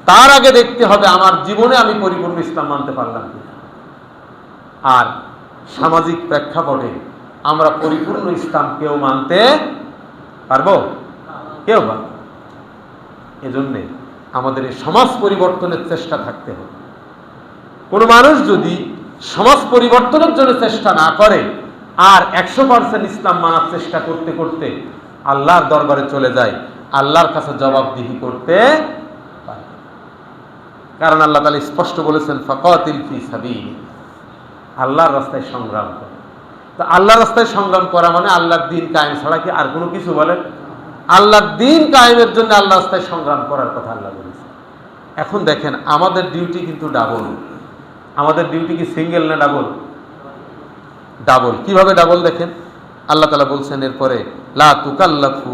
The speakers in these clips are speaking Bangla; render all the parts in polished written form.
তার আগে দেখতে হবে আমার জীবনে আমি পরিপূর্ণ ইসলাম মানতে পারলাম কিনা। আর সামাজিক প্রেক্ষাপটে আমরা পরিপূর্ণ ইসলাম কেউ মানতে পারবো? কেউ পারবো। এজন্যে আমাদের এই সমাজ পরিবর্তনের চেষ্টা থাকতে হবে। কোনো মানুষ যদি সমাজ পরিবর্তনের জন্য চেষ্টা না করে আর 100% ইসলাম মানার চেষ্টা করতে করতে আল্লাহর দরবারে চলে যায়, আল্লাহর কাছে জবাবদিহি করতে পারে। কারণ আল্লাহ তাআলা স্পষ্ট বলেছেন, ফাকাতিল ফি সাবিলিল্লাহ, আল্লাহর রাস্তায় সংগ্রাম করে। তো আল্লাহর রাস্তায় সংগ্রাম করা মানে আল্লাহর দ্বীন কায়েম ছাড়া কি আর কোনো কিছু বলেন? আল্লাহর দ্বীন কায়েমের জন্য আল্লাহর রাস্তায় সংগ্রাম করার কথা আল্লাহ বলেছেন। এখন দেখেন আমাদের ডিউটি কিন্তু ডাবল। আমাদের ডিউটি কি সিঙ্গেল না ডাবল? ডাবল। কিভাবে ডাবল দেখেন, আল্লাহ তাআলা বলছেন এরপরে, লা তুকাল্লাফু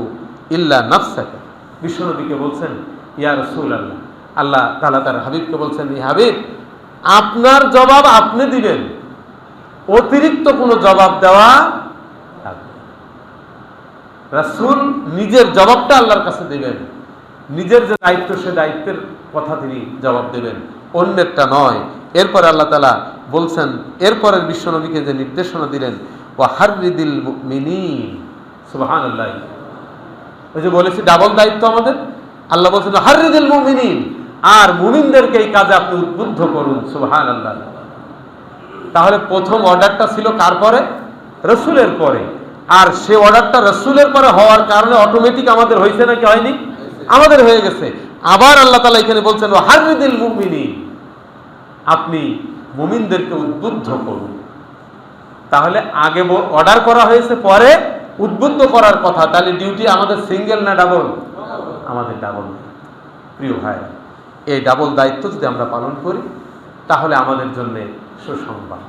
ইল্লা নাফসাকা। বিশ্বনবীকে বলছেন, ইয়া রাসূলুল্লাহ, আল্লাহ তাআলা তার হাবিবকে বলছেন, ই হাবিব, আপনার জবাব আপনি দিবেন, অতিরিক্ত কোনো জবাব দেওয়া থাকবে। রাসূল নিজের জবাবটা আল্লাহর কাছে দিবেন, নিজের যে দায়িত্ব সে দায়িত্বের কথা তিনি জবাব দেবেন, অন্যেরটা নয়। এরপরে আল্লাহ তাআলা বলছেন, এরপরের বিশ্বনবীকে যে নির্দেশনা দিলেন, ওয়া হাররিদিল মুমিনিন। সুবহানাল্লাহ। ওই যে বলেছি ডাবল দায়িত্ব আমাদের। আল্লাহ বলছেন হাররিদিল মুমিনিন, আর মুমিনদেরকে এই কাজে আপনি উদ্বুদ্ধ করুন। সুবহানাল্লাহ। তাহলে প্রথম অর্ডারটা ছিল কার পরে? রাসূলের পরে। আর সে অর্ডারটা রাসূলের পরে হওয়ার কারণে অটোমেটিক আমাদের হয়েছে নাকি হয়নি? আমাদের হয়ে গেছে। আবার আল্লাহ তাআলা এখানে বলছেন, ওয়া হাররিদিল মুমিনিন, আপনি মুমিনদেরকে উদ্বুদ্ধ করুন। তাহলে আগে অর্ডার করা হয়েছে, পরে উদ্বুদ্ধ করার কথা। তাহলে ডিউটি আমাদের সিঙ্গেল না ডাবল? আমাদের ডাবল। প্রিয় ভাই, এই ডাবল দায়িত্ব যদি আমরা পালন করি তাহলে আমাদের জন্য সুসংবাদ।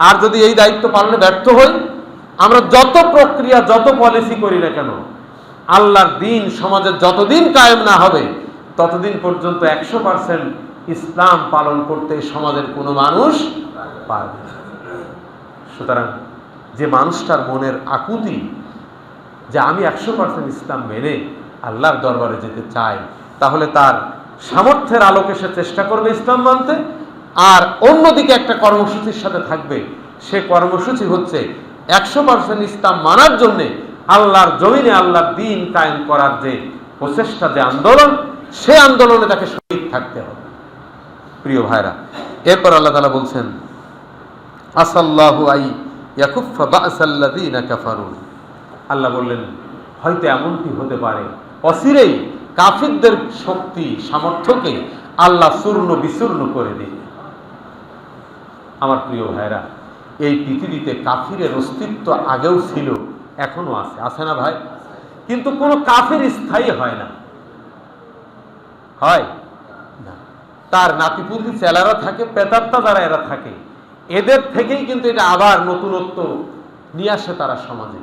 আর যদি এই দায়িত্ব পালনে ব্যর্থ হই, আমরা যত প্রক্রিয়া যত পলিসি করি না কেন, আল্লাহর দ্বীন সমাজে যতদিন কায়েম না হবে ততদিন পর্যন্ত 100% ইসলাম পালন করতে সমাজের কোনো মানুষ পারবে না। সুতরাং যে মানুষটার মনের আকুতি যে আমি 100% ইসলাম মেনে আল্লাহর দরবারে যেতে চাই, তাহলে তার সামর্থ্যের আলোকে সে চেষ্টা করবে ইসলাম মানতে। আর অন্যদিকে একটা কর্মসূচির সাথে থাকবে, সে কর্মসূচি হচ্ছে 100% ইসলাম মানার জন্যে আল্লাহর জমিনে আল্লাহর দ্বীন কায়েম করার যে প্রচেষ্টা, যে আন্দোলন, সে আন্দোলনে তাকে শহীদ থাকতে হবে। প্রিয় ভাইরা, এরপর আল্লাহ তাআলা বলছেন, আসাল্লাহু আই ইয়াকুফা বাসাল্লাযীনা কাফারু। আল্লাহ বললেন, হয়তো এমনটি হতে পারে অচিরেই কাফিরদের শক্তি সামর্থ্যকে আল্লাহ চূর্ণ বিচূর্ণ করে দিবে। আমার প্রিয় ভাইরা, এই পৃথিবীতে কাফিরের অস্তিত্ব আগেও ছিল, এখনো আছে, আছে না ভাই? কিন্তু কোনো কাফির স্থায়ী হয় না, হয় না। তার নাতিপুতি চেলারা থাকে, প্রেতাত্মা যারা এরা থাকে, এদের থেকেই কিন্তু এটা আবার নতুনত্ব নিয়ে আসে তারা সমাজে।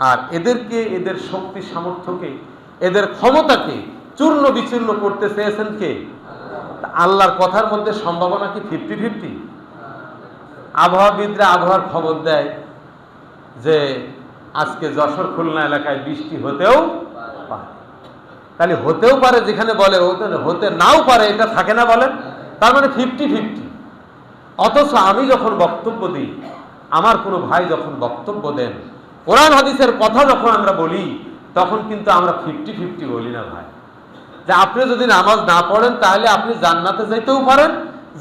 আর এদেরকে, এদের শক্তি সামর্থ্যকে, এদের ক্ষমতাকে চূর্ণ বিচূর্ণ করতে চেয়েছেন কে? আল্লাহর কথার মধ্যে সম্ভাবনা কি 50-50? আবহাওয়াবিদরা আবহাওয়ার খবর দেয় যে আজকে যশোর খুলনা এলাকায় বৃষ্টি হতেও পারে। তাহলে হতেও পারে যেখানে বলে, হতে নাও পারে, এটা থাকে না বলেন? তার মানে 50-50। অথচ আমি যখন বক্তব্য দিই, আমার কোনো ভাই যখন বক্তব্য দেন, কোরআন হাদিসের কথা যখন আমরা বলি, তখন কিন্তু আমরা 50-50 বলি না ভাই। যে আপনি যদি নামাজ না পড়েন তাহলে আপনি জান্নাতে যেতেও পারেন,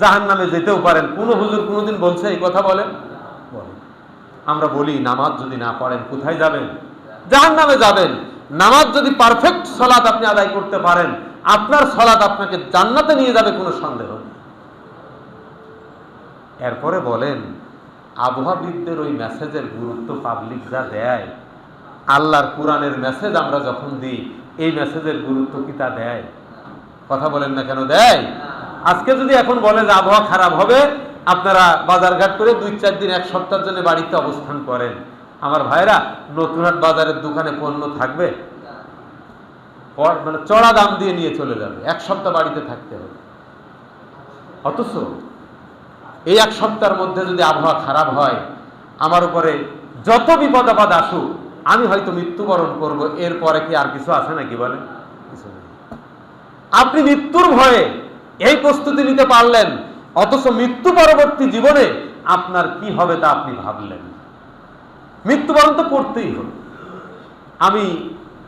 জাহান্নামে যেতেও পারেন। কোন হুজুর কোনোদিন বলছে এই কথা? বলেন? আমরা বলি নামাজ যদি না পড়েন কোথায় যাবেন? জাহান্নামে যাবেন। নামাজ যদি পারফেক্ট সালাত আপনি আদায় করতে পারেন, আপনার সালাত আপনাকে জান্নাতে নিয়ে যাবে, কোনো সন্দেহ নেই। এরপরে বলেন, আবহাওয়াবিদদের ওই মেসেজের গুরুত্ব পাবলিক যা দেয়, আল্লাহর কোরআনের মেসেজ আমরা যখন দিই, এই মেসেজের গুরুত্ব কি তা দেয়? কথা বলেন না কেন? দেয়। আজকে যদি এখন বলে যে আবহাওয়া খারাপ হবে, আপনারা বাজারঘাট করে 2-4 দিন, 1 সপ্তাহের জন্য বাড়িতে অবস্থান করেন, আমার ভাইরা, নতুনহাট বাজারের দোকানে পণ্য থাকবে? মানে চড়া দাম দিয়ে নিয়ে চলে যাবে। 1 সপ্তাহ বাড়িতে থাকতে হবে। অথচ এই 1 সপ্তাহের মধ্যে যদি আবহাওয়া খারাপ হয়, আমার উপরে যত বিপদ আপদ আসুক, আমি হয়তো মৃত্যুবরণ করব, এরপরে কি আর কিছু আছে নাকি? বলেন, কিছু নেই। আপনি মৃত্যুর ভয়ে এই প্রস্তুতি নিতে পারলেন, অথচ মৃত্যু পরবর্তী জীবনে আপনার কি হবে তা আপনি ভাবলেন। মৃত্যুবরণ তো করতেই হবে। আমি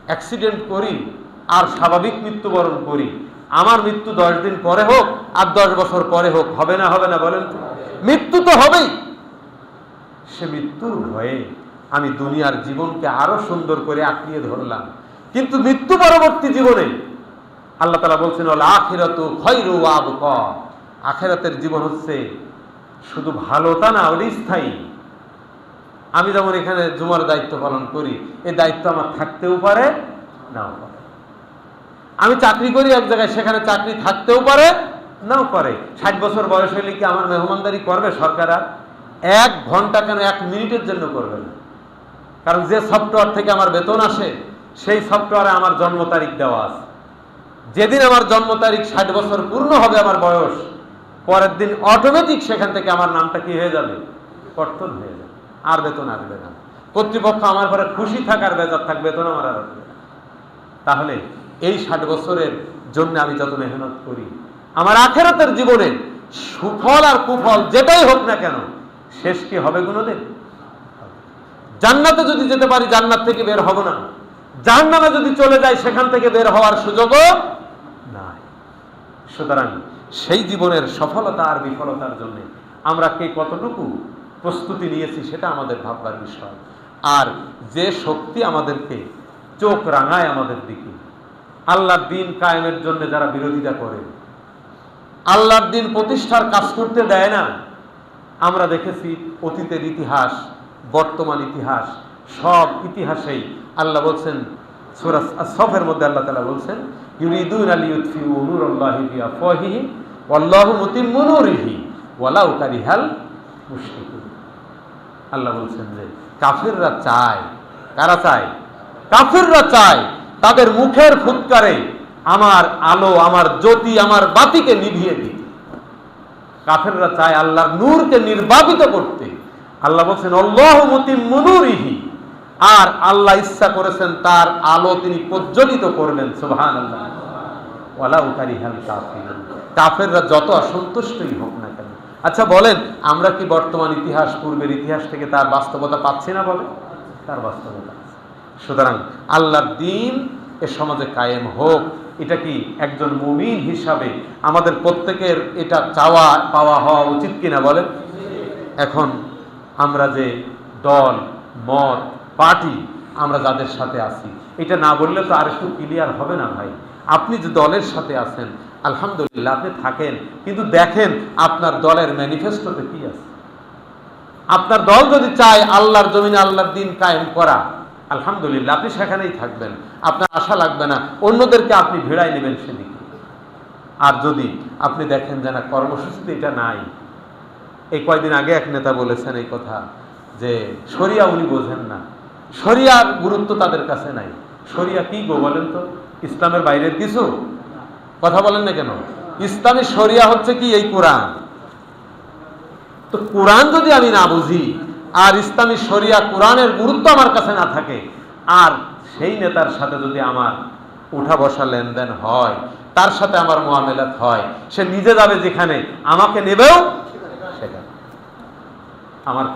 অ্যাক্সিডেন্ট করি আর স্বাভাবিক মৃত্যুবরণ করি, আমার মৃত্যু 10 দিন পরে হোক আর 10 বছর পরে হোক, হবে না হবে না বলেন তো? মৃত্যু তো হবেই। সে মৃত্যুর ভয়ে আমি দুনিয়ার জীবনকে আরো সুন্দর করে আঁকড়িয়ে ধরলাম। কিন্তু মৃত্যু পরবর্তী জীবনে আল্লাহ তাআলা বলছেন ওয়াল আখিরাতু খায়রু ওয়া আবকা, আখিরাতের জীবন হচ্ছে শুধু ভালো তা না, ওটা স্থায়ী। আমি যেমন এখানে জুমার দায়িত্ব পালন করি, এই দায়িত্ব আমার থাকতেও পারে নাও পারে। আমি চাকরি করি এক জায়গায়, সেখানে চাকরি থাকতেও পারে নাও পারে। 60 বছর বয়স হলে কি আমার মেহমানদারি করবে সরকার? আর 1 ঘন্টা কেন 1 মিনিটের জন্য করবে না। কারণ যে সফটওয়্যার থেকে আমার বেতন আসে, সেই সফটওয়্যারে আমার জন্ম তারিখ দেওয়া আছে। যেদিন আমার জন্ম তারিখ 60 বছর পূর্ণ হবে আমার বয়স, পরের দিন অটোমেটিক সেখান থেকে আমার নামটা কি হয়ে যাবে? কর্তন হয়ে যাবে, আর বেতন আসবে না। কর্তৃপক্ষ আমার পরে খুশি থাকার বেজার থাকবে, বেতন আমার আর আসবে না। তাহলে এই 60 বছরের জন্য আমি যত মেহনত করি, আমার আখিরাতের জীবনে সুফল আর কুফল যেটাই হোক না কেন, শেষ কি হবে কোনোদিন? জান্নাতে যদি যেতে পারি, জান্নাত থেকে বের হব না। জাহান্নামে যদি চলে যাই, সেখান থেকে বের হওয়ার সুযোগও নাই। সুতরাং সেই জীবনের সফলতা আর বিফলতার জন্য আমরা কে কতটুকু প্রস্তুতি নিয়েছি সেটা আমাদের ভাববার বিষয়। আর যে শক্তি আমাদেরকে চোখ রাঙায় আমাদের দিকে, আল্লাহর দ্বীন কায়েমের জন্য যারা বিরোধিতা করে, আল্লাহর দ্বীন প্রতিষ্ঠার কাজ করতে দেয় না, আমরা দেখেছি অতীতের ইতিহাস, বর্তমান ইতিহাস, সব ইতিহাসেই আল্লাহ বলছেন সূরা আস-সাফের মধ্যে আল্লাহ তাআলা বলছেন ইউরিদুনা লিইউতফিউ নূরাল্লাহি বিআফওয়াহিহিম ওয়াল্লাহু মুতিম্মু নূরিহি ওয়ালাউ কারিহাল মুশরিকুন। আল্লাহ বলছেন যে কাফিররা চায়, কারা চায়? কাফিররা চায় তাদের মুখের ফুৎকারে আমার আলো, আমার জ্যোতি, আমার বাতিকে নিভিয়ে দিতে। কাফিররা চায় আল্লাহর নূরকে নির্বাপিত করতে। আল্লাহ বলছেন আল্লাহু মুতিম্মু নূরিহি, আর আল্লাহ ইচ্ছা করেছেন তার আলো তিনি প্রজ্বলিত করবেন। সুবহানাল্লাহ। ওয়ালাউ কারিহাল কাফিরুন, কাফেররা যত অসন্তুষ্টই হোক না কেন। আচ্ছা বলেন, আমরা কি বর্তমান ইতিহাস, পূর্বের ইতিহাস থেকে তার বাস্তবতা পাচ্ছি না? বলে তার বাস্তবতা। সুতরাং আল্লাহর দ্বীন এ সমাজে কায়েম হোক, এটা কি একজন মুমিন হিসাবে আমাদের প্রত্যেকের এটা চাওয়া পাওয়া হওয়া উচিত কিনা বলেন? এখন আমরা যে দল, মত, পার্টি, আমরা যাদের সাথে আছি, এটা না বললে তো আর একটু ক্লিয়ার হবে না ভাই। আপনি যে দলের সাথে আছেন, আলহামদুলিল্লাহ আপনি থাকেন, কিন্তু দেখেন আপনার দলের ম্যানিফেস্টোতে কি আছে। আপনার দল যদি চায় আল্লাহর জমিনে আল্লাহর দ্বীন কায়েম করা, আলহামদুলিল্লাহ আপনি সেখানেই থাকবেন, আপনার আশা লাগবে না, অন্যদেরকে আপনি ভিড়াই নেবেন সেদিকে। আর যদি আপনি দেখেন যে না, কর্মসূচিতে এটা নাই, এই কয়দিন আগে এক নেতা বলেছেন এই কথা যে শরিয়া উনি বোঝেন না, শরিয়ার গুরুত্ব তাদের কাছে নাই। শরিয়া কি গো বলেন তো? ইসলামের বাইরের কিছু? কথা বলেন না কেন? ইসলামী শরিয়া হচ্ছে কি? এই কোরআন। তো কোরআন যদি আমি না বুঝি, আর ইসলামী শরিয়া কোরআনের গুরুত্ব আমার কাছে না থাকে, আর সেই নেতার সাথে যদি আমার উঠা বসা লেনদেন হয়, তার সাথে আমার মুআমেলাত হয়, সে নিজে যাবে যেখানে, আমাকে নেবেও সেখানে। আমার